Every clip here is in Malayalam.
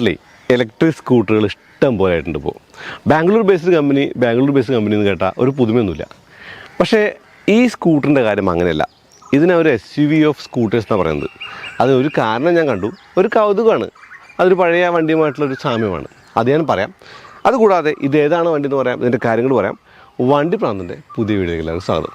നാട്ടിലെ ഇലക്ട്രിക് സ്കൂട്ടറുകൾ ഇഷ്ടം പോലെ ആയിട്ടുണ്ട് ഇപ്പോൾ. ബാംഗ്ലൂർ ബേസ്ഡ് കമ്പനി എന്ന് കേട്ടാൽ ഒരു പുതുമയൊന്നുമില്ല. പക്ഷേ ഈ സ്കൂട്ടറിൻ്റെ കാര്യം അങ്ങനെയല്ല. ഇതിനവർ SUV ഓഫ് സ്കൂട്ടേഴ്സ് എന്നാണ് പറയുന്നത്. അതിനൊരു കാരണം ഞാൻ കണ്ടു, ഒരു കൗതുകമാണ്. അതൊരു പഴയ വണ്ടിയുമായിട്ടുള്ളൊരു സാമ്യമാണ്, അത് ഞാൻ പറയാം. അതുകൂടാതെ ഇത് ഏതാണ് വണ്ടി എന്ന് പറയാം, ഇതിൻ്റെ കാര്യങ്ങൾ പറയാം. വണ്ടി പ്രാന്തൻ്റെ പുതിയ വീഡിയോയിലേക്ക് സ്വാഗതം.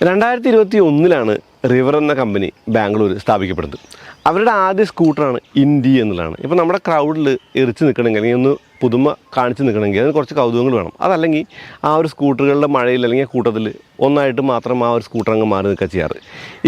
2021 റിവർ എന്ന കമ്പനി ബാംഗ്ലൂർ സ്ഥാപിക്കപ്പെടുന്നത്. അവരുടെ ആദ്യ സ്കൂട്ടറാണ് ഇൻഡി എന്നുള്ളതാണ്. ഇപ്പോൾ നമ്മുടെ ക്രൗഡിൽ എറിച്ച് നിൽക്കണമെങ്കിൽ അല്ലെങ്കിൽ ഒന്ന് പുതുമ കാണിച്ച് നിൽക്കണമെങ്കിൽ അതിന് കുറച്ച് കൗതുകങ്ങൾ വേണം. അതല്ലെങ്കിൽ ആ ഒരു സ്കൂട്ടറുകളുടെ മഴയിൽ അല്ലെങ്കിൽ കൂട്ടത്തിൽ ഒന്നായിട്ട് മാത്രം ആ ഒരു സ്കൂട്ടർ അങ്ങ് മാറി നിൽക്കുക ചെയ്യാറ്.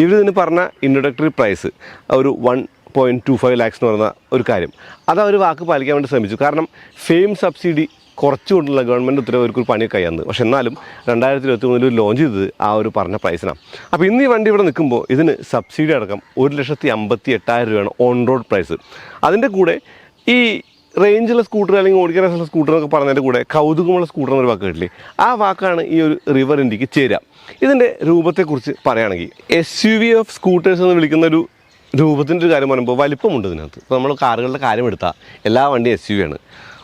ഇവരിതിന് പറഞ്ഞ ഇൻട്രൊഡക്ടറി പ്രൈസ് ഒരു 1.25 lakhs എന്ന് പറയുന്ന ഒരു കാര്യം, അത് അവർ വാക്ക് പാലിക്കാൻ വേണ്ടി ശ്രമിച്ചു. കാരണം ഫെയിം സബ്സിഡി കുറച്ചുകൊണ്ടുള്ള ഗവൺമെൻറ് ഉത്തരവ് ഒരു പണി കയ്യാന്ന്. പക്ഷെ എന്നാലും 2023 ലോഞ്ച് ചെയ്തത് ആ ഒരു പറഞ്ഞ പ്രൈസിനാണ്. അപ്പോൾ ഇന്ന് ഈ വണ്ടി ഇവിടെ നിൽക്കുമ്പോൾ ഇതിന് സബ്സിഡി അടക്കം 1,58,000 രൂപയാണ് ഓൺ റോഡ് പ്രൈസ്. അതിൻ്റെ കൂടെ ഈ റേഞ്ചുള്ള സ്കൂട്ടർ അല്ലെങ്കിൽ ഓടിക്കാൻ രസമുള്ള സ്കൂട്ടർ എന്നൊക്കെ പറഞ്ഞതിൻ്റെ കൂടെ കൗതുകമുള്ള സ്കൂട്ടർ എന്നൊരു വാക്ക് കിട്ടില്ലേ, ആ വാക്കാണ് ഈ ഒരു റിവർ ഇൻഡിക്ക് ചേരുക. ഇതിൻ്റെ രൂപത്തെക്കുറിച്ച് പറയുകയാണെങ്കിൽ SUV ഓഫ് സ്കൂട്ടേഴ്സ് എന്ന് വിളിക്കുന്ന ഒരു രൂപത്തിൻ്റെ ഒരു കാര്യം പറയുമ്പോൾ വലിപ്പമുണ്ട് ഇതിനകത്ത്. ഇപ്പോൾ നമ്മൾ കാറുകളുടെ കാര്യം എടുത്താൽ എല്ലാ വണ്ടിയും SUV ആണ്.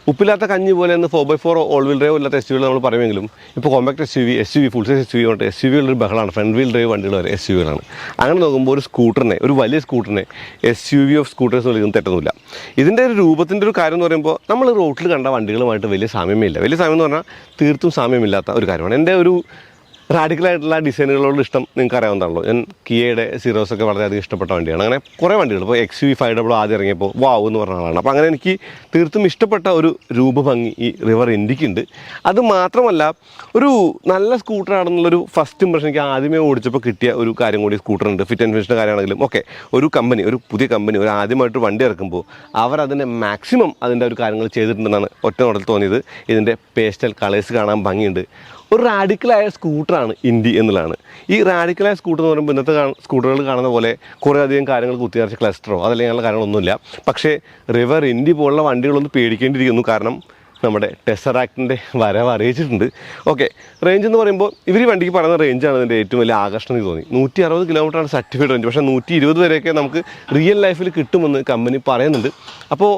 ഉപ്പില്ലാത്ത കഞ്ഞി പോലെ എന്ന് 4x4 ഓൾ വീൽ ഡ്രൈവ് ഇല്ലാത്ത SUV നമ്മൾ പറയുമെങ്കിലും ഇപ്പോൾ compact SUV full size SUV കൊണ്ട് SUV ബഹളമാണ്. ഫ്രണ്ട് വീൽ ഡ്രൈവ് വണ്ടികൾ വരെ SUV-കളാണ്. അങ്ങനെ നോക്കുമ്പോൾ ഒരു വലിയ സ്കൂട്ടറിനെ SUV ഓഫ് സ്കൂട്ടേഴ്സ് വിളിക്കുന്നത് തെറ്റൊന്നുമില്ല. ഇതിൻ്റെ ഒരു രൂപത്തിൻ്റെ ഒരു കാര്യം എന്ന് പറയുമ്പോൾ നമ്മൾ റോട്ടിൽ കണ്ട വണ്ടികളുമായിട്ട് വലിയ സാമ്യമില്ല. വലിയ സാമ്യം എന്ന് പറഞ്ഞാൽ തീർത്തും സാമ്യമില്ലാത്ത ഒരു കാര്യമാണ്. എൻ്റെ ഒരു റാഡിക്കലായിട്ടുള്ള ഡിസൈനുകളോട് ഇഷ്ടം നിങ്ങൾക്ക് അറിയാവുന്നതാണല്ലോ. ഞാൻ കിയയുടെ സീറോസൊക്കെ വളരെയധികം ഇഷ്ടപ്പെട്ട വണ്ടിയാണ്. അങ്ങനെ കുറേ വണ്ടികൾ ഇപ്പോൾ XUV500 ആദ്യം ഇറങ്ങിയപ്പോൾ വാവ് എന്ന് പറഞ്ഞ ആളാണ്. അപ്പോൾ അങ്ങനെ എനിക്ക് തീർത്തും ഇഷ്ടപ്പെട്ട ഒരു രൂപഭംഗി ഈ റിവർ ഇൻഡിക്കുണ്ട്. അത് മാത്രമല്ല ഒരു നല്ല സ്കൂട്ടറാണെന്നുള്ളൊരു ഫസ്റ്റ് ഇംപ്രഷൻ എനിക്ക് ആദ്യമേ ഓടിച്ചപ്പോൾ കിട്ടിയ ഒരു കാര്യം കൂടി സ്കൂട്ടറുണ്ട്. ഫിറ്റ് ആൻഡ് ഫിനിഷിൻ്റെ കാര്യമാണെങ്കിലും ഒക്കെ ഒരു പുതിയ കമ്പനി ഒരു ആദ്യമായിട്ട് വണ്ടി ഇറക്കുമ്പോൾ അവരതിൻ്റെ മാക്സിമം അതിൻ്റെ ഒരു കാര്യങ്ങൾ ചെയ്തിട്ടുണ്ടെന്നാണ് ഒറ്റ നോട്ടത്തിൽ തോന്നിയത്. ഇതിൻ്റെ പേസ്റ്റൽ കളേഴ്സ് കാണാൻ ഭംഗിയുണ്ട്. ഒരു റാഡിക്കലായ സ്കൂട്ടറാണ് ഇൻഡി എന്നുള്ളതാണ്. ഈ റാഡിക്കലായ സ്കൂട്ടർ എന്ന് പറയുമ്പോൾ ഇന്നത്തെ സ്കൂട്ടറുകൾ കാണുന്ന പോലെ കുറേ അധികം കാര്യങ്ങൾ കുത്തിയറച്ച ക്ലസ്റ്ററോ അതല്ലെങ്കിൽ അങ്ങനെയുള്ള കാര്യങ്ങളൊന്നുമില്ല. പക്ഷേ റിവർ ഇൻഡി പോലുള്ള വണ്ടികളൊന്നും പേടിക്കേണ്ടിയിരിക്കുന്നു. കാരണം നമ്മുടെ ടെസറാക്റ്റിൻ്റെ വരവ് അറിയിച്ചിട്ടുണ്ട്. ഓക്കെ, റേഞ്ച് എന്ന് പറയുമ്പോൾ ഇവർ വണ്ടിക്ക് പറയുന്ന റേഞ്ചാണ് ഇതിൻ്റെ ഏറ്റവും വലിയ ആകർഷണം എന്ന് തോന്നി. 160 കിലോമീറ്ററാണ് സർട്ടിഫൈഡ് റേഞ്ച്. പക്ഷേ 120 വരെയൊക്കെ നമുക്ക് റിയൽ ലൈഫിൽ കിട്ടുമെന്ന് കമ്പനി പറയുന്നുണ്ട്. അപ്പോൾ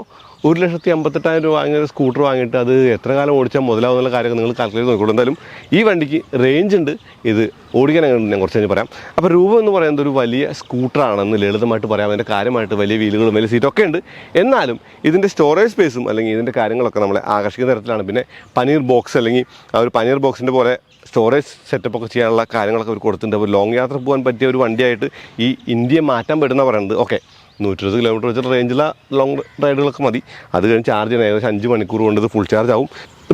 1,58,000 രൂപ വാങ്ങിയ സ്കൂട്ടർ വാങ്ങിയിട്ട് അത് എത്ര കാലം ഓടിച്ചാൽ മുതലാവുന്നുള്ള കാര്യമൊക്കെ നിങ്ങൾ കാൽക്കുലേറ്റ് നോക്കിക്കോളൂ. എന്തായാലും ഈ വണ്ടിക്ക് റേഞ്ച് ഉണ്ട്. ഇത് ഓടിക്കാൻ അങ്ങനെ ഞാൻ കുറച്ച് കഴിഞ്ഞ് പറയാം. അപ്പോൾ രൂപം എന്ന് പറയുന്നത് ഒരു വലിയ സ്കൂട്ടറാണെന്ന് ലളിതമായിട്ട് പറയാം. അതിൻ്റെ കാര്യമായിട്ട് വലിയ വീലുകളും വലിയ സീറ്റൊക്കെ ഉണ്ട്. എന്നാലും ഇതിൻ്റെ സ്റ്റോറേജ് സ്പേസും അല്ലെങ്കിൽ ഇതിൻ്റെ കാര്യങ്ങളൊക്കെ നമ്മളെ ആകർഷിക്കുന്ന തരത്തിലാണ്. പിന്നെ പനീർ ബോക്സ് അല്ലെങ്കിൽ ആ ഒരു പനീർ ബോക്സിൻ്റെ പോലെ സ്റ്റോറേജ് സെറ്റപ്പൊക്കെ ചെയ്യാനുള്ള കാര്യങ്ങളൊക്കെ അവർ കൊടുത്തിട്ടുണ്ട്. അപ്പോൾ ലോങ് യാത്ര പോകാൻ പറ്റിയ ഒരു വണ്ടിയായിട്ട് ഈ ഇന്ത്യയെ മാറ്റാൻ പറ്റുന്ന പറയുന്നത്. ഓക്കെ, 120 കിലോമീറ്റർ വെച്ചിട്ട് റേഞ്ചുള്ള ലോങ് റൈഡുകളൊക്കെ മതി. അത് കഴിഞ്ഞ് ചാർജ് ചെയ്യണം. ഏകദേശം 5 മണിക്കൂർ കൊണ്ട് ഇത് ഫുൾ ചാർജ് ആവും.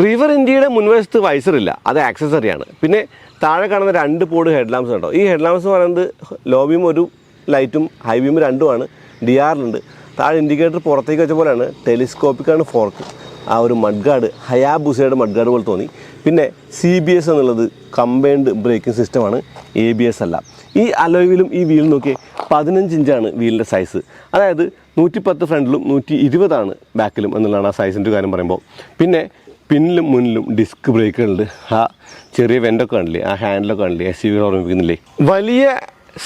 റിവർ ഇന്ത്യയുടെ മുൻവശത്ത് വൈസറില്ല, അത് ആക്സസറിയാണ്. പിന്നെ താഴെ കാണുന്ന 2 പോഡ് ഹെഡ് ലാംപ്സ് കേട്ടോ. ഈ ഹെഡ് ലാംപ്സ് പറയുന്നത് ലോ ബീം ഒരു ലൈറ്റും ഹൈ ബീം 2 DRലുണ്ട്. താഴെ ഇൻഡിക്കേറ്റർ പുറത്തേക്ക് വെച്ച പോലെയാണ്. ടെലിസ്കോപ്പിക്കാണ് ഫോർക്ക്. ആ ഒരു മഡ്ഗാർഡ് ഹയാബുസയുടെ മഡ്ഗാർഡ് പോലെ തോന്നി. പിന്നെ CBS എന്നുള്ളത് കമ്പൈൻഡ് ബ്രേക്കിംഗ് സിസ്റ്റമാണ്, ABS അല്ല. ഈ അലോയ് വീലും ഈ വീൽ നോക്കി 15 ഇഞ്ചാണ് വീലിൻ്റെ സൈസ്. അതായത് 110 ഫ്രണ്ടിലും 120 ബാക്കിലും എന്നുള്ളതാണ് ആ സൈസിൻ്റെ കാര്യം പറയുമ്പോൾ. പിന്നെ പിന്നിലും മുന്നിലും ഡിസ്ക് ബ്രേക്കുകളുണ്ട്. ആ ചെറിയ വെൻ്റൊക്കെ കാണില്ലേ, ആ ഹാൻഡിലൊക്കെ കാണില്ലേ, SUV ഓർമ്മിപ്പിക്കുന്നില്ലേ. വലിയ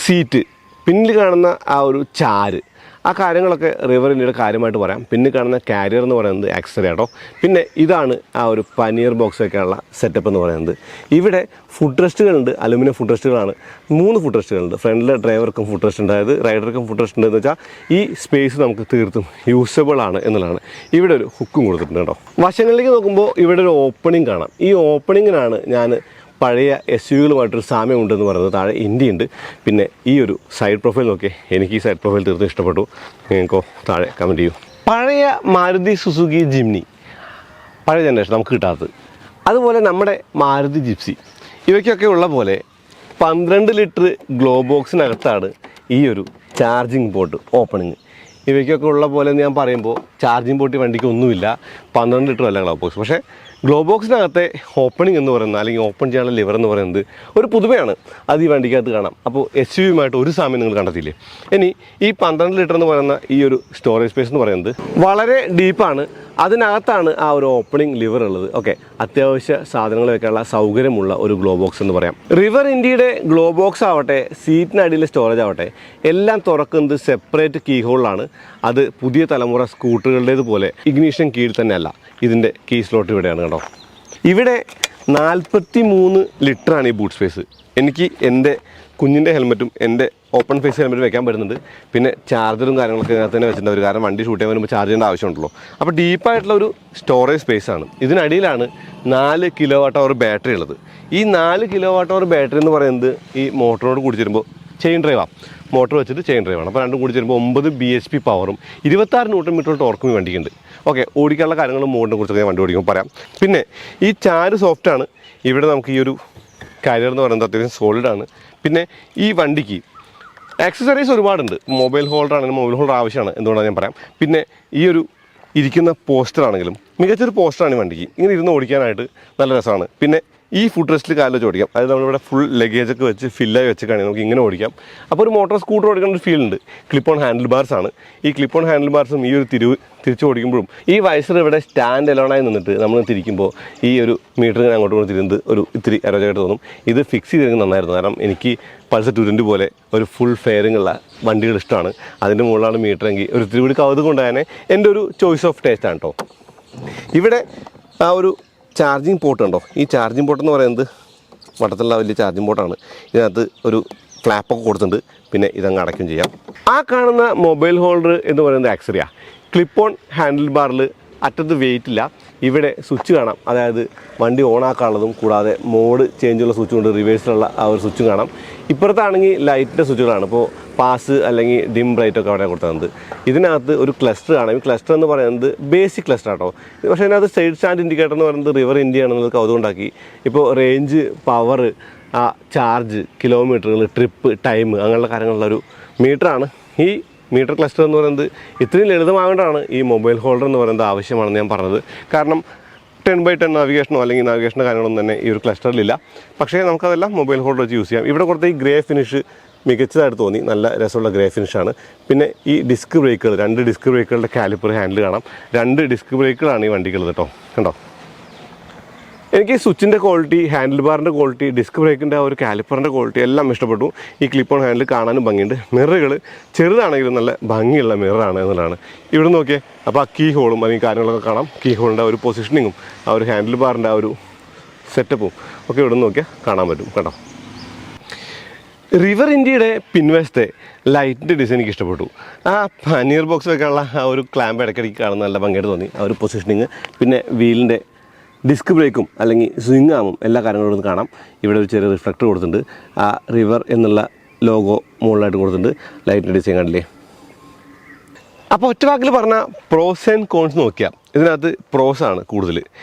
സീറ്റ്, പിന്നിൽ കാണുന്ന ആ ഒരു ചാര്, ആ കാര്യങ്ങളൊക്കെ റിവർ ഇന്ത്യയുടെ കാര്യമായിട്ട് പറയാം. പിന്നെ കാണുന്ന കാരിയർ എന്ന് പറയുന്നത് ആക്സസറി ആട്ടോ. പിന്നെ ഇതാണ് ആ ഒരു പനീർ ബോക്സൊക്കെയുള്ള സെറ്റപ്പ് എന്ന് പറയുന്നത്. ഇവിടെ ഫുഡ് റെസ്റ്റുകളുണ്ട്, അലുമിനിയം ഫുഡ് റെസ്റ്റുകളാണ്. 3 ഫുഡ് റെസ്റ്റുകളുണ്ട്. ഫ്രണ്ടിൽ ഡ്രൈവർക്കും ഫുഡ് റെസ്റ്റ് ഉണ്ട്, അതായത് റൈഡർക്കും ഫുഡ് റെസ്റ്റ് ഉണ്ട്. എന്ന് വെച്ചാൽ ഈ സ്പേസ് നമുക്ക് തീർത്തും യൂസബിൾ ആണ് എന്നുള്ളതാണ്. ഇവിടെ ഒരു ഹുക്കും കൊടുത്തിട്ടുണ്ട് കേട്ടോ. വശങ്ങളിലേക്ക് നോക്കുമ്പോൾ ഇവിടെ ഒരു ഓപ്പണിംഗ് കാണാം. ഈ ഓപ്പണിങ്ങിനാണ് ഞാൻ പഴയ SUV-കളുമായിട്ടൊരു സാമ്യമുണ്ടെന്ന് പറയുന്നത്. താഴെ ഇൻഡി ഉണ്ട്. പിന്നെ ഈ ഒരു സൈഡ് പ്രൊഫൈൽ നോക്കി, എനിക്ക് ഈ സൈഡ് പ്രൊഫൈൽ തീർത്തും ഇഷ്ടപ്പെട്ടു. നിങ്ങൾക്കോ താഴെ കമൻറ്റ് ചെയ്യൂ. പഴയ മാരുതി സുസുക്കി ജിംനി, പഴയ ജനറേഷൻ നമുക്ക് കിട്ടാത്തത്. അതുപോലെ നമ്മുടെ മാരുതി ജിപ്സി, ഇവയ്ക്കൊക്കെ ഉള്ള പോലെ 12 ലിറ്റർ ഗ്ലോ ബോക്സിനകത്താണ് ഈ ഒരു ചാർജിങ് പോർട്ട് ഓപ്പണിങ്. ഇവയ്ക്കൊക്കെ ഉള്ള പോലെ എന്ന് ഞാൻ പറയുമ്പോൾ ചാർജിങ് പോർട്ട് വണ്ടിക്ക് ഒന്നുമില്ല. 12 ലിറ്റർ അല്ല ഗ്ലോ ബോക്സ്. പക്ഷേ ഗ്ലോബോക്സിനകത്തെ ഓപ്പണിംഗ് എന്ന് പറയുന്നത് അല്ലെങ്കിൽ ഓപ്പൺ ചെയ്യാനുള്ള ലിവർ എന്ന് പറയുന്നത് ഒരു പുതുമയാണ്. അത് ഈ വണ്ടിക്കകത്ത് കാണാം. അപ്പോൾ SUV-യുമായിട്ട് ഒരു സാമ്യം നിങ്ങൾ കണ്ടെത്തിയില്ലേ. ഇനി ഈ 12 ലിറ്റർ എന്ന് പറയുന്ന ഈ ഒരു സ്റ്റോറേജ് സ്പേസ് എന്ന് പറയുന്നത് വളരെ ഡീപ്പാണ്. അതിനകത്താണ് ആ ഒരു ഓപ്പണിംഗ് ലിവർ ഉള്ളത്. ഓക്കെ, അത്യാവശ്യ സാധനങ്ങൾ വെക്കാനുള്ള സൗകര്യമുള്ള ഒരു ഗ്ലോബോക്സ് എന്ന് പറയാം. റിവർ ഇന്ത്യയുടെ ഗ്ലോബോക്സ് ആവട്ടെ, സീറ്റിനടിയിലെ സ്റ്റോറേജ് ആവട്ടെ, എല്ലാം തുറക്കുന്നത് സെപ്പറേറ്റ് കീ ഹോളിലാണ്. അത് പുതിയ തലമുറ സ്കൂട്ടറുകളുടേതുപോലെ ഇഗ്നീഷൻ കീഴിൽ തന്നെയല്ല. ഇതിൻ്റെ കീ സ്ലോട്ട് ഇവിടെയാണ് കേട്ടോ. ഇവിടെ 43 ലിറ്ററാണ് ഈ ബൂട്ട് സ്പേസ്. എനിക്ക് എൻ്റെ കുഞ്ഞിൻ്റെ ഹെൽമെറ്റും എൻ്റെ ഓപ്പൺ ഫേസ് ഹെൽമെറ്റ് വെക്കാൻ പറ്റുന്നുണ്ട്. പിന്നെ ചാർജറും കാര്യങ്ങളൊക്കെ ഇതിനകത്ത് തന്നെ വെച്ചിട്ടുണ്ട്. കാരണം വണ്ടി ഷൂട്ട് ചെയ്യാൻ വരുമ്പോൾ ചാർജ് ചെയ്യേണ്ട ആവശ്യമുണ്ടല്ലോ. അപ്പോൾ ഡീപ്പായിട്ടുള്ള ഒരു സ്റ്റോറേജ് സ്പേസാണ്. ഇതിനടിയിലാണ് 4 kWh ബാറ്ററി ഉള്ളത്. ഈ 4 kWh ബാറ്ററി എന്ന് പറയുന്നത് ഈ മോട്ടറിനോട് കൂടി ചേരുമ്പോൾ ചെയിൻ ഡ്രൈവാണ്. മോട്ടർ വെച്ചിട്ട് ചെയിൻ ഡ്രൈവാണ്. അപ്പോൾ രണ്ടും കൂടി ചേരുമ്പോൾ 9 bhp പവറും 26 Nm ടോർക്കും ഈ വണ്ടിക്കുണ്ട്. ഓക്കെ, ഓടിക്കാനുള്ള കാര്യങ്ങളും മോഡിനെ കുറിച്ചൊക്കെ ഞാൻ വണ്ടി ഓടിക്കുമ്പോൾ പറയാം. പിന്നെ ഈ ചാര് സോഫ്റ്റാണ്. ഇവിടെ നമുക്ക് ഈ ഒരു കാരിയർ എന്ന് പറയുന്നത് അത്യാവശ്യം സോളിഡാണ്. പിന്നെ ഈ വണ്ടിക്ക് ആക്സസറീസ് ഒരുപാടുണ്ട്. മൊബൈൽ ഹോൾഡർ ആണെങ്കിലും മൊബൈൽ ഹോൾഡർ ആവശ്യമാണ്, എന്തുകൊണ്ടാണ് ഞാൻ പറയാം. പിന്നെ ഈ ഒരു ഇരിക്കുന്ന പോസ്റ്റർ ആണെങ്കിലും മികച്ചൊരു പോസ്റ്ററാണ് ഈ വണ്ടിക്ക്. ഇങ്ങനെ ഇരുന്ന് ഓടിക്കാനായിട്ട് നല്ല രസമാണ്. പിന്നെ ഈ ഫുഡ് റെസ്റ്റിൽ കാലിൽ വെച്ച് ഓടിക്കാം. അതായത് നമ്മളിവിടെ ഫുൾ ലഗേജൊക്കെ വെച്ച് ഫില്ലായി വെച്ചൊക്കെയാണെങ്കിൽ നമുക്ക് ഇങ്ങനെ ഓടിക്കാം. അപ്പോൾ ഒരു മോട്ടോർ സ്കൂട്ടർ ഓടിക്കേണ്ട ഒരു ഫീൽ ഉണ്ട്. ക്ലിപ്പ് ഓൺ ഹാൻഡിൽ ബാർസ് ആണ്. ഈ ക്ലിപ്പ് ഓൺ ഹാൻഡിൽ ബാർസും ഈ ഒരു തിരിച്ച് ഓടിക്കുമ്പോഴും ഈ വൈസർ ഇവിടെ സ്റ്റാൻഡ് എലോണായി നിന്നിട്ട് നമ്മൾ തിരിക്കുമ്പോൾ ഈ ഒരു മീറ്റർ ഇങ്ങനെ അങ്ങോട്ട് കൊണ്ട് തിരിയുന്നത് ഒരു ഇത്തിരി അരോചകമായിട്ട് തോന്നും. ഇത് ഫിക്സ് ചെയ്തിരിക്കുന്നത് നന്നായിരുന്നു. കാരണം എനിക്ക് പൾസർ 220 പോലെ ഒരു ഫുൾ ഫെയറിംഗ് ഉള്ള വണ്ടികൾ ഇഷ്ടമാണ്. അതിൻ്റെ മുകളിലാണ് മീറ്റർ എങ്കിൽ ഒരു ഇത്തിരി കൂടി കൗതുകം കൊണ്ട് തന്നെ എൻ്റെ ഒരു ചോയ്സ് ഓഫ് ടേസ്റ്റ് ആണ് കേട്ടോ. ഇവിടെ ആ ഒരു ചാർജിങ് പോർട്ട് ഉണ്ടോ? ഈ ചാർജിങ് പോർട്ട് എന്ന് പറയുന്നത് വട്ടത്തിലുള്ള വലിയ ചാർജിങ് പോർട്ടാണ്. ഇതിനകത്ത് ഒരു ഫ്ലാപ്പൊക്കെ കൊടുത്തിട്ടുണ്ട്. പിന്നെ ഇതങ്ങ് അടയ്ക്കും ചെയ്യാം. ആ കാണുന്ന മൊബൈൽ ഹോൾഡർ എന്ന് പറയുന്നത് ആക്സറിയ. ക്ലിപ്പ് ഓൺ ഹാൻഡിൽ ബാറിൽ അറ്റത്ത് വെയിറ്റ് ഇല്ല. ഇവിടെ സ്വിച്ച് കാണാം. അതായത് വണ്ടി ഓണാക്കാനുള്ളതും കൂടാതെ മോഡ് ചേഞ്ചുള്ള സ്വിച്ച് കൊണ്ട് റിവേഴ്സിലുള്ള ആ ഒരു സ്വിച്ചും കാണാം. ഇപ്പുറത്താണെങ്കിൽ ലൈറ്റിൻ്റെ സ്വിച്ചുകളാണ്. ഇപ്പോൾ പാസ് അല്ലെങ്കിൽ ഡിം ബ്രൈറ്റൊക്കെ അവിടെ കൊടുത്തത്. ഇതിനകത്ത് ഒരു ക്ലസ്റ്റർ കാണാം. ഈ ക്ലസ്റ്റർ എന്ന് പറയുന്നത് ബേസിക് ക്ലസ്റ്റർ ആട്ടോ. പക്ഷേ ഇതിനകത്ത് സൈഡ് സ്റ്റാൻഡ് ഇൻഡിക്കേറ്റർ എന്ന് പറയുന്നത് റിവർ ഇന്ത്യ ആണെന്നുള്ളത് കൗതുകൊണ്ടാക്കി. ഇപ്പോൾ റേഞ്ച്, പവർ, ചാർജ്, കിലോമീറ്ററുകൾ, ട്രിപ്പ്, ടൈം, അങ്ങനെയുള്ള കാര്യങ്ങളുള്ള ഒരു മീറ്ററാണ്. ഈ മീറ്റർ ക്ലസ്റ്റർ എന്ന് പറയുന്നത് ഇത്രയും ലളിതമായതുകൊണ്ടാണ് ഈ മൊബൈൽ ഹോൾഡർ എന്ന് പറയുന്നത് ആവശ്യമാണെന്ന് ഞാൻ പറഞ്ഞത്. കാരണം 10x10 നാവിഗേഷനോ അല്ലെങ്കിൽ നാവിഗേഷൻ്റെ കാര്യങ്ങളൊന്നും തന്നെ ഈ ഒരു ക്ലസ്റ്ററിലില്ല. പക്ഷേ നമുക്കതെല്ലാം മൊബൈൽ ഹോൾഡർ വെച്ച് യൂസ് ചെയ്യാം. ഇവിടെ കൊടുത്ത ഈ ഗ്രേ ഫിനിഷ് മികച്ചതായിട്ട് തോന്നി. നല്ല രസമുള്ള ഗ്രേ ഫിനിഷാണ്. പിന്നെ ഈ ഡിസ്ക് ബ്രേക്കുകൾ, 2 ഡിസ്ക് ബ്രേക്കുകളുടെ കാലിപ്പർ ഹാൻഡിൽ കാണാം. 2 ഡിസ്ക് ബ്രേക്കുകളാണ് ഈ വണ്ടിക്കുള്ളത് കേട്ടോ. കണ്ടോ? എനിക്ക് സ്വിച്ചിൻ്റെ ക്വാളിറ്റി, ഹാൻഡിൽ ബാറിൻ്റെ ക്വാളിറ്റി, ഡിസ്ക് ബ്രേക്കിൻ്റെ ആ ഒരു കാലിപ്പറിൻ്റെ ക്വാളിറ്റി എല്ലാം ഇഷ്ടപ്പെട്ടു. ഈ ക്ലിപ്പ് ഓൺ ഹാൻഡിൽ കാണാനും ഭംഗിയുണ്ട്. മിററുകൾ ചെറുതാണെങ്കിലും നല്ല ഭംഗിയുള്ള മിററാണ് എന്നുള്ളതാണ്. ഇവിടെ നോക്കിയേ. അപ്പോൾ ആ കീ ഹോളും അല്ലെങ്കിൽ കാര്യങ്ങളൊക്കെ കാണാം. കീ ഹോളിൻ്റെ ആ ഒരു പൊസിഷനിങ്ങും ആ ഒരു ഹാൻഡിൽ ബാറിൻ്റെ ആ ഒരു സെറ്റപ്പും ഒക്കെ ഇവിടെ നോക്കിയാൽ കാണാൻ പറ്റും കേട്ടോ. റിവർ ഇന്ത്യയുടെ പിൻവശത്തെ ലൈറ്റിൻ്റെ ഡിസൈൻ എനിക്ക് ഇഷ്ടപ്പെട്ടു. ആ പനീർ ബോക്സ് വെക്കാനുള്ള ആ ഒരു ക്ലാമ്പ് ഇടയ്ക്കിടയ്ക്ക് കാണുന്ന നല്ല ഭംഗിയായിട്ട് തോന്നി. ആ ഒരു പൊസിഷനിങ്, പിന്നെ വീലിൻ്റെ ഡിസ്ക് ബ്രേക്കും അല്ലെങ്കിൽ സ്വിങ് ആമും എല്ലാ കാര്യങ്ങളും കാണാം. ഇവിടെ ഒരു ചെറിയ റിഫ്ലക്ടർ കൊടുത്തിട്ടുണ്ട്. ആ റിവർ എന്നുള്ള ലോഗോ മുകളിലായിട്ട് കൊടുത്തിട്ടുണ്ട്. ലൈറ്റിൻ്റെ ഡിസൈൻ കണ്ടില്ലേ. അപ്പോൾ ഒറ്റ വാക്കിൽ പറഞ്ഞാൽ പ്രോസ് ആൻഡ് കോൺസ് നോക്കിയാൽ ഇതിനകത്ത് പ്രോസാണ് കൂടുതൽ.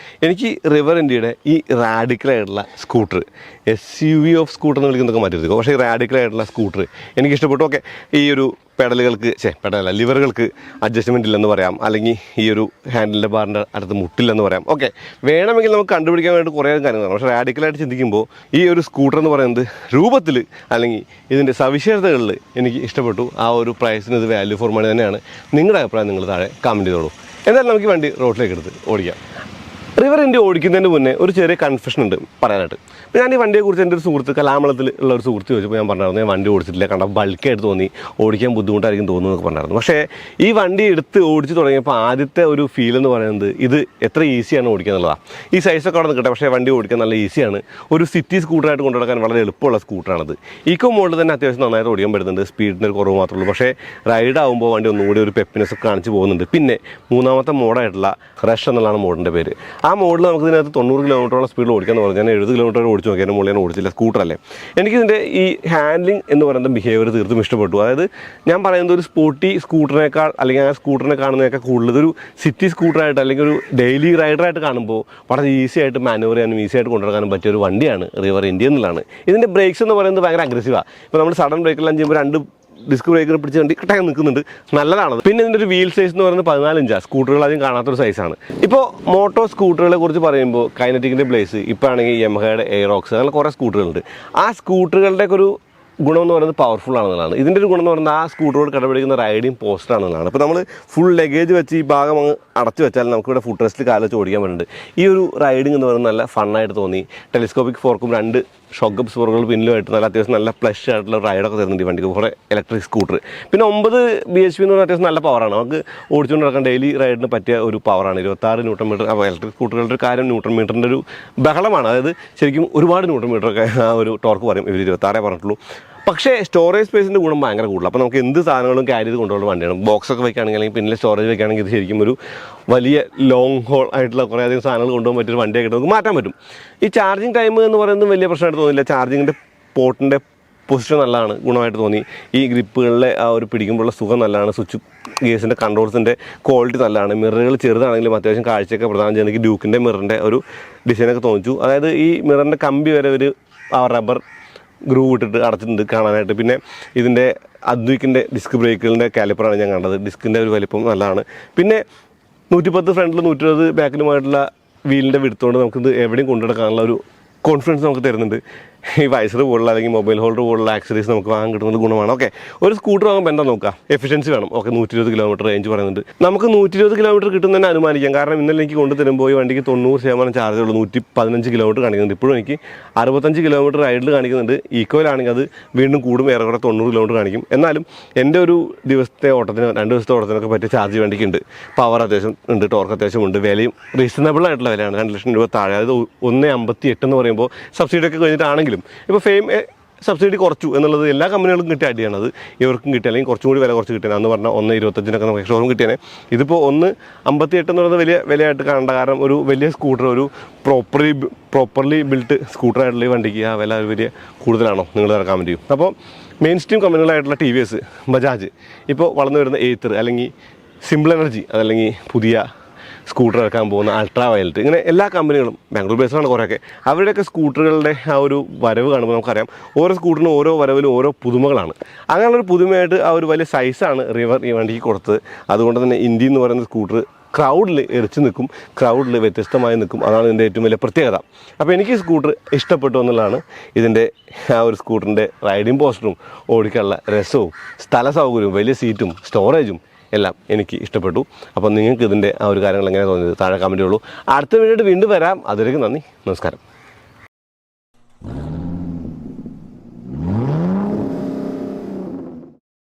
എനിക്ക് റിവർ ഇന്ത്യയുടെ ഈ റാഡിക്കലായിട്ടുള്ള സ്കൂട്ടർ, SUV ഓഫ് സ്കൂട്ടർ എന്ന് വിളിക്കുന്നതൊക്കെ മാറ്റിയെടുക്കും. പക്ഷേ ഈ റാഡിക്കലായിട്ടുള്ള സ്കൂട്ടർ എനിക്ക് ഇഷ്ടപ്പെട്ടു. ഓക്കെ, ഈ ഒരു ലിവറുകൾക്ക് അഡ്ജസ്റ്റ്മെൻ്റ് ഇല്ലെന്ന് പറയാം, അല്ലെങ്കിൽ ഈ ഒരു ഹാൻഡിലിൻ്റെ ബാറിൻ്റെ അടുത്ത് മുട്ടില്ലെന്ന് പറയാം. ഓക്കെ, വേണമെങ്കിൽ നമുക്ക് കണ്ടുപിടിക്കാൻ വേണ്ടി കുറേ കാര്യങ്ങളാണ്. പക്ഷേ റാഡിക്കലായിട്ട് ചിന്തിക്കുമ്പോൾ ഈ ഒരു സ്കൂട്ടർ എന്ന് പറയുന്നത് രൂപത്തിൽ അല്ലെങ്കിൽ ഇതിൻ്റെ സവിശേഷതകളിൽ എനിക്ക് ഇഷ്ടപ്പെട്ടു. ആ ഒരു പ്രൈസിന് ഇത് വാല്യൂ ഫോർ മണി തന്നെയാണ്. നിങ്ങളുടെ അഭിപ്രായം നിങ്ങൾ താഴെ കമൻറ്റ് ചെയ്തോളൂ. എന്നാലും നമുക്ക് വണ്ടി റോഡിലേക്ക് എടുത്ത് ഓടിക്കാം. റിവർ ഇന്ത്യ ഓടിക്കുന്നതിന് മുന്നേ ഒരു ചെറിയ കൺഫ്യൂഷൻ ഉണ്ട് പറയാനായിട്ട്. അപ്പോൾ ഞാൻ ഈ വണ്ടിയെക്കുറിച്ച് എൻ്റെ ഒരു സുഹൃത്ത്, കലാമളത്തിൽ ഉള്ള ഒരു സുഹൃത്ത് ചോദിച്ചപ്പോൾ ഞാൻ പറഞ്ഞായിരുന്നു ഞാൻ വണ്ടി ഓടിച്ചിട്ടില്ല, കണ്ട ബൾക്കായിട്ട് തോന്നി, ഓടിക്കാൻ ബുദ്ധിമുട്ടായിരിക്കും തോന്നുന്നതൊക്കെ പറഞ്ഞായിരുന്നു. പക്ഷേ ഈ വണ്ടി എടുത്ത് ഓടിച്ച് തുടങ്ങിയപ്പോൾ ആദ്യത്തെ ഒരു ഫീൽ എന്ന് പറയുന്നത് ഇത് എത്ര ഈസിയാണ് ഓടിക്കുക എന്നുള്ളതാണ്. ഈ സൈസൊക്കെ അവിടെ നിൽക്കട്ടെ, പക്ഷേ വണ്ടി ഓടിക്കാൻ നല്ല ഈസിയാണ്. ഒരു സിറ്റി സ്കൂട്ടറായിട്ട് കൊണ്ടുനടക്കാൻ വളരെ എളുപ്പമുള്ള സ്കൂട്ടറാണത്. ഈക്കോ മോഡിൽ തന്നെ അത്യാവശ്യം നന്നായിട്ട് ഓടിക്കാൻ പറ്റുന്നുണ്ട്. സ്പീഡിൻ്റെ ഒരു കുറവ് മാത്രമേ ഉള്ളൂ. പക്ഷേ റൈഡ് ആകുമ്പോൾ വണ്ടി ഒന്നുകൂടി ഒരു പെപ്പിനെസ് ഒക്കെ കാണിച്ച് പോകുന്നുണ്ട്. പിന്നെ 3ാമത്തെ മോഡായിട്ടുള്ള റഷ് എന്നുള്ളതാണ് മോഡിൻ്റെ പേര്. ആ മോഡിൽ നമുക്ക് ഇതിനകത്ത് 90 കിലോമീറ്ററോളം സ്പീഡിൽ ഓടിക്കാമെന്ന് പറഞ്ഞു. ഞാൻ 70 കിലോമീറ്റർ ഓടിച്ച് നോക്കി. എൻ്റെ മുകളിൽ ഞാൻ ഓടിച്ചില്ല, സ്കൂട്ടറല്ലേ. എനിക്കിതിൻ്റെ ഈ ഹാൻഡ്ലിംഗ് എന്ന് പറയുന്ന ബിഹേവിയർ തീർത്തും ഇഷ്ടപ്പെട്ടു. അതായത് ഞാൻ പറയുന്നത് ഒരു സ്പോർട്ടി സ്കൂട്ടറിനേക്കാൾ അല്ലെങ്കിൽ ആ സ്കൂട്ടറിനെ കാണുന്നതിനേക്കാൾ കൂടുതൽ ഒരു സിറ്റി സ്കൂട്ടറായിട്ട് അല്ലെങ്കിൽ ഒരു ഡെയിലി റൈഡറായിട്ട് കാണുമ്പോൾ വളരെ ഈസി ആയിട്ട് മാനുവർ ചെയ്യാനും ഈസി ആയിട്ട് കൊണ്ടുനടക്കാനും പറ്റിയ ഒരു വണ്ടിയാണ് റിവർ ഇന്ത്യ എന്നുള്ളതാണ്. ഇതിൻ്റെ ബ്രേക്സ് എന്ന് പറയുന്നത് ഭയങ്കര അഗ്രസീവാണ്. ഇപ്പോൾ നമ്മൾ സഡൻ ബ്രേക്കെല്ലാം ചെയ്യുമ്പോൾ 2 ഡിസ്ക് ബ്രേക്കർ പിടിച്ച് വണ്ടി കട്ടായി നിൽക്കുന്നുണ്ട്, നല്ലതാണ്. പിന്നെ ഇതിൻ്റെ ഒരു വീൽ സൈസ് എന്ന് പറയുന്നത് 14 ഇഞ്ചാണ്. സ്കൂട്ടറുകൾ ആദ്യം കാണാത്തൊരു സൈസാണ്. ഇപ്പോൾ മോട്ടോ സ്കൂട്ടറുകളെ കുറിച്ച് പറയുമ്പോൾ കൈനറ്റിക്കിൻ്റെ ബ്ലേസ്, ഇപ്പോൾ ആണെങ്കിൽ യമഹയുടെ എയറോക്സ്, അങ്ങനെ കുറേ സ്കൂട്ടറുകളുണ്ട്. ആ സ്കൂട്ടറുകളുടെയൊക്കെ ഒരു ഗുണം എന്ന് പറയുന്നത് പവർഫുൾ ആണെന്നുള്ളതാണ്. ഇതിൻ്റെ ഒരു ഗുണം എന്ന് പറയുന്നത് ആ സ്കൂട്ടറോട് കടപിടിക്കുന്ന റൈഡിങ് പോസ്റ്റർ ആണെന്നുള്ളതാണ്. ഇപ്പോൾ നമ്മൾ ഫുൾ ലഗേജ് വെച്ച് ഈ ഭാഗം അങ്ങ് അടച്ചു വെച്ചാൽ നമുക്കിവിടെ ഫുഡ് റെസ്റ്റിൽ കാല് വെച്ച് ഓടിക്കാൻ പറ്റുന്നുണ്ട്. ഈ ഒരു റൈഡിങ് എന്ന് പറയുന്നത് നല്ല ഫണ്ണായിട്ട് തോന്നി. ടെലിസ്കോപ്പിക് ഫോർക്കും 2 ഷോക്ക് സ്പോറുകൾ പിന്നിലുമായിട്ട് നല്ല അത്യാവശ്യം നല്ല ഫ്ലഷ് ആയിട്ടുള്ള റൈഡൊക്കെ തരുന്നുണ്ട് ഈ വണ്ടിക്ക്, കുറേ ഇലക്ട്രിക് സ്കൂട്ടർ. പിന്നെ 9 BHP എന്ന് പറഞ്ഞാൽ അത്യാവശ്യം നല്ല പവറാണ്. നമുക്ക് ഓടിച്ചുകൊണ്ട് നടക്കാൻ ഡെയിലി റൈഡിന് പറ്റിയ ഒരു പവറാണ്. 26 ന്യൂട്ടൺ മീറ്റർ. അപ്പോൾ ഇലക്ട്രിക് സ്കൂട്ടറുകളുടെ ഒരു കാര്യം ന്യൂട്ടൺ മീറ്ററിൻ്റെ ഒരു ബഹളമാണ്. അതായത് ശരിക്കും ഒരുപാട് ന്യൂട്ടൺ മീറ്ററൊക്കെ ആ ഒരു ടോർക്ക് പറയും. ഇവർ 26 പറഞ്ഞിട്ടുള്ളൂ. പക്ഷേ സ്റ്റോറേജ് സ്പേസിൻ്റെ ഗുണം ഭയങ്കര കൂടുതൽ. അപ്പോൾ നമുക്ക് എന്ത് സാധനങ്ങളും ക്യാരി ചെയ്ത് കൊണ്ടുപോകുന്ന വണ്ടിയാണ്. ബോക്സൊക്കെ വെക്കുകയാണെങ്കിൽ അല്ലെങ്കിൽ പിന്നെ സ്റ്റോറേജ് വെക്കുകയാണെങ്കിൽ ഇത് ശരിക്കും ഒരു വലിയ ലോങ് ഹോൾ ആയിട്ടുള്ള കുറേ അധികം സാധനങ്ങൾ കൊണ്ടുപോകാൻ പറ്റിയൊരു വണ്ടിയായിട്ട് നമുക്ക് മാറ്റാൻ പറ്റും. ഈ ചാർജിങ് ടൈം എന്ന് പറയുന്നത് വലിയ പ്രശ്നമായിട്ട് തോന്നില്ല. ചാർജിങ്ങിൻ്റെ പോർട്ടിൻ്റെ പൊസിഷൻ നല്ലതാണ്, ഗുണമായിട്ട് തോന്നി. ഈ ഗ്രിപ്പുകളിലെ ആ ഒരു പിടിക്കുമ്പോഴുള്ള സുഖം നല്ലതാണ്. സ്വിച്ച് ഗേസിൻ്റെ കൺട്രോൾസിൻ്റെ ക്വാളിറ്റി നല്ലതാണ്. മിററുകൾ ചെറുതാണെങ്കിലും അത്യാവശ്യം കാഴ്ചയൊക്കെ പ്രദാനം ചെയ്യുന്ന എനിക്ക് ഡ്യൂക്കിൻ്റെ മിററിൻ്റെ ഒരു ഡിസൈനൊക്കെ തോന്നിച്ചു. അതായത് ഈ മിററിൻ്റെ കമ്പി വരെ ഒരു റബ്ബർ ഗ്രൂ ഇട്ടിട്ട് അടച്ചിട്ടുണ്ട് കാണാനായിട്ട്. പിന്നെ ഇതിൻ്റെ അദ്വൈക്കിൻ്റെ ഡിസ്ക് ബ്രേക്കുകളുടെ കാലിപ്പറാണ് ഞാൻ കണ്ടത്. ഡിസ്കിൻ്റെ ഒരു വലിപ്പം നല്ലതാണ്. പിന്നെ 110 ഫ്രണ്ടിലും 120 ബാക്കിലുമായിട്ടുള്ള വീലിൻ്റെ വിടുത്തോണ്ട് നമുക്കിത് എവിടെയും കൊണ്ടുനടക്കാനുള്ള ഒരു കോൺഫിഡൻസ് നമുക്ക് തരുന്നുണ്ട്. ഈ വൈസർ പോലുള്ള അല്ലെങ്കിൽ മൊബൈൽ ഹോൾഡർ പോലുള്ള ആക്സറീസ് നമുക്ക് വാങ്ങാൻ കിട്ടുന്നത് ഗുണമാണ്. ഓക്കെ, ഒരു സ്കൂട്ടർ വാങ്ങുമ്പോൾ എന്താ നോക്കുക? എഫിഷ്യൻസി വേണം. ഓക്കെ, 120 കിലോമീറ്റർ റേഞ്ച് പറയുന്നുണ്ട്. നമുക്ക് 120 കിലോമീറ്റർ കിട്ടും തന്നെ അനുമാനിക്കാം. കാരണം ഇന്നലെ എനിക്ക് കൊണ്ടുതരുമ്പോൾ ഈ വണ്ടിക്ക് 90% ചാർജ് ഉള്ളൂ. 115 കിലോമീറ്റർ കാണിക്കുന്നുണ്ട്. ഇപ്പോഴും എനിക്ക് 65 കിലോമീറ്റർ റൈഡിൽ കാണിക്കുന്നുണ്ട്. ഈക്കോയിലാണെങ്കിൽ അത് വീണ്ടും കൂടും, ഏറെക്കുറെ 90 കിലോമീറ്റർ കാണിക്കും. എന്നാലും എൻ്റെ ഒരു ദിവസത്തെ ഓട്ടത്തിന് 2 ദിവസത്തെ ഓട്ടത്തിനൊക്കെ പറ്റിയ ചാർജ് വണ്ടിക്കുണ്ട്. പവർ അത്യാവശ്യം ഉണ്ട്, ടോർക്ക് അത്യാവശ്യം ഉണ്ട്. വിലയും റീസണബിൾ ആയിട്ടുള്ള വിലയാണ്. 2 ലക്ഷം രൂപ താഴെ. അതായത് 1.58 എന്ന് പറയുമ്പോൾ സബ്സിഡിയൊക്കെ കഴിഞ്ഞിട്ടാണെങ്കിലും ഇപ്പോൾ ഫെയിം സബ്സിഡി കുറച്ചു എന്നുള്ളത് എല്ലാ കമ്പനികൾക്കും കിട്ടിയ അടിയാണ്. അത് ഇവർക്കും കിട്ടി, അല്ലെങ്കിൽ കുറച്ചും കൂടി വില കുറച്ച് കിട്ടിയാണ്. അന്ന് പറഞ്ഞാൽ 1.25 നമുക്ക് ഷോറൂം കിട്ടിയാൽ ഇതിപ്പോൾ 1.58 എന്ന് പറയുന്നത് വലിയ വിലയായിട്ട് കാണേണ്ട. കാരണം ഒരു വലിയ സ്കൂട്ടർ, ഒരു പ്രോപ്പർലി ബിൽറ്റ് സ്കൂട്ടറായിട്ടുള്ള ഈ വണ്ടിക്ക് ആ വില വലിയ കൂടുതലാണോ നിങ്ങൾ കമൻറ്റ് ചെയ്യും. അപ്പോൾ മെയിൻ സ്ട്രീം കമ്പനികളായിട്ടുള്ള TVS, ബജാജ്, ഇപ്പോൾ വളർന്നു വരുന്ന എയ്ത്തർ അല്ലെങ്കിൽ സിമ്പിൾ എനർജി, അതല്ലെങ്കിൽ പുതിയ സ്കൂട്ടർ ഇറക്കാൻ പോകുന്ന അൾട്രാ വയലറ്റ്, ഇങ്ങനെ എല്ലാ കമ്പനികളും ബാംഗ്ലൂർ ബേസ്ഡാണ് കുറേയൊക്കെ. അവരുടെയൊക്കെ സ്കൂട്ടറുകളുടെ ആ ഒരു വരവ് കാണുമ്പോൾ നമുക്കറിയാം ഓരോ സ്കൂട്ടറിനും ഓരോ വരവിലും ഓരോ പുതുമകളാണ്. അങ്ങനെയുള്ളൊരു പുതുമയായിട്ട് ആ ഒരു വലിയ സൈസാണ് റിവർ ഈ വണ്ടിക്ക് കൊടുത്തത്. അതുകൊണ്ട് തന്നെ ഇന്ത്യ എന്ന് പറയുന്ന സ്കൂട്ടർ ക്രൗഡിൽ എറിച്ച് നിൽക്കും, ക്രൗഡിൽ വ്യത്യസ്തമായി നിൽക്കും. അതാണ് ഇതിൻ്റെ ഏറ്റവും വലിയ പ്രത്യേകത. അപ്പോൾ എനിക്ക് സ്കൂട്ടർ ഇഷ്ടപ്പെട്ടു എന്നുള്ളതാണ്. ഇതിൻ്റെ ആ ഒരു സ്കൂട്ടറിൻ്റെ റൈഡിങ് പോസ്റ്ററും ഓടിക്കാനുള്ള രസവും സ്ഥല സൗകര്യവും വലിയ സീറ്റും സ്റ്റോറേജും എല്ലാം എനിക്ക് ഇഷ്ടപ്പെട്ടു. അപ്പോൾ നിങ്ങൾക്ക് ഇതിൻ്റെ ആ ഒരു കാര്യങ്ങൾ എങ്ങനെ തോന്നിയത് താഴെ കമൻറ്റ് ഉള്ളൂ. അടുത്ത വീഡിയോയിൽ വീണ്ടും വരാം. അതുവരേക്കും നന്ദി, നമസ്കാരം.